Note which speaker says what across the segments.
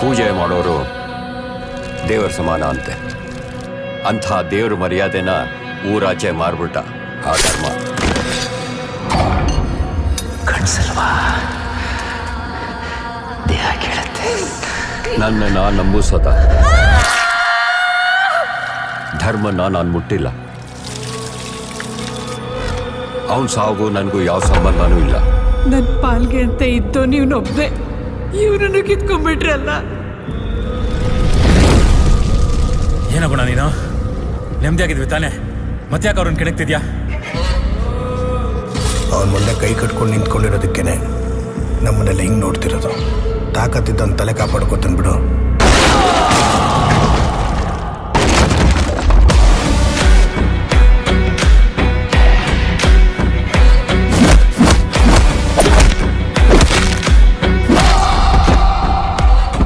Speaker 1: ಪೂಜೆ ಮಾಡೋರು ದೇವರ ಸಮಾನ ಅಂತೆ. ಅಂಥ ದೇವ್ರ ಮರ್ಯಾದೆನ ಊರಾಚೆ ಮಾರ್ಬಿಟ್ಟ ಆ ಧರ್ಮ.
Speaker 2: ಕಣ್ಸಲ್ವಾ, ದೇಹ ಕೇಳುತ್ತೆ.
Speaker 1: ನನ್ನನ್ನು ನಂಬಿಸೋದ ಧರ್ಮನ ನಾನು ಮುಟ್ಟಿಲ್ಲ. ಅವನ ಸಾವು ನನಗೂ ಯಾವ ಸಂಬಂಧನೂ ಇಲ್ಲ.
Speaker 3: ನನ್ನ ಪಾಲ್ಗೆ ಅಂತ ಇದ್ದೋ ನೀವನೊಬ್ಬೆ, ಇವನನ್ನು ಕಿತ್ಕೊಂಡ್ಬಿಟ್ರಲ್ಲ.
Speaker 4: ಏನೋ ಗುಣ ನೀನು, ನೆಮ್ಮದಿಯಾಗಿದ್ವಿ ತಾನೆ, ಮತ್ತೆ ಯಾಕೆ ಅವ್ರನ್ನ ಕೆಣಕ್ತಿದ್ಯಾ?
Speaker 5: ಅವನ ಮುಂದೆ ಕೈ ಕಟ್ಕೊಂಡು ನಿಂತ್ಕೊಂಡಿರೋದಕ್ಕೇನೆ ನಮ್ಮನ್ನೆಲ್ಲ ಹಿಂಗೆ ನೋಡ್ತಿರೋದು. ತಾಕತ್ತಿದ್ದವನ್ನ ತಲೆ ಕಾಪಾಡ್ಕೊತಾನೆ ಬಿಡು.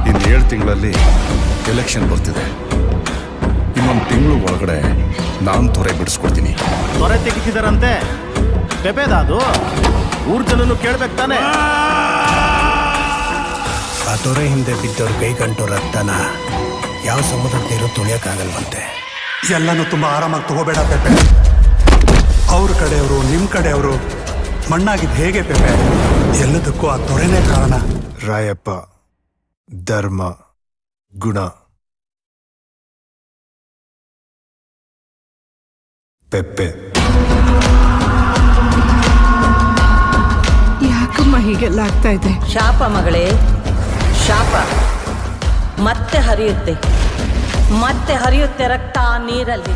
Speaker 6: ಇನ್ನು 7 ತಿಂಗಳಲ್ಲಿ ಎಲೆಕ್ಷನ್ ಬರ್ತಿದೆ. ಇನ್ನೊಂದು ತಿಂಗಳು ಒಳಗಡೆ ನಾನು ತೊರೆ ಬಿಡಿಸ್ಕೊಡ್ತೀನಿ.
Speaker 7: ತೊರೆ ತೆಗಿತಿದಾರಂತೆ, ಪೆಪೆದ ಅದು ಊರ್ ಜನನು ಕೇಳ್ಬೇಕು ತಾನೆ.
Speaker 5: ಆ ತೊರೆ ಹಿಂದೆ ಬಿದ್ದವ್ರು ಕೈ ಕಂಟೋ ರಕ್ತನ ಯಾವ ಸಮುದ್ರದ ನೀರು ತುಳಿಯೋಕ್ಕಾಗಲ್ವಂತೆ.
Speaker 8: ಎಲ್ಲನೂ ತುಂಬ ಆರಾಮಾಗಿ ತಗೋಬೇಡ ಪೆಪೆ. ಅವ್ರ ಕಡೆಯವರು ನಿಮ್ಮ ಕಡೆಯವರು ಮಣ್ಣಾಗಿದ್ದು ಹೇಗೆ ಪೆಪೆ? ಎಲ್ಲದಕ್ಕೂ ಆ ತೊರೆನೇ ಕಾರಣ.
Speaker 5: ರಾಯಪ್ಪ, ಧರ್ಮ, ಗುಣ, ಪೆಪ್ಪೆ.
Speaker 3: ಯಾಕಮ್ಮ ಹೀಗೆಲ್ಲ ಆಗ್ತಾ ಇದೆ?
Speaker 9: ಶಾಪ ಮಗಳೇ, ಶಾಪ. ಮತ್ತೆ ಹರಿಯುತ್ತೆ ರಕ್ತ ನೀರಲ್ಲಿ.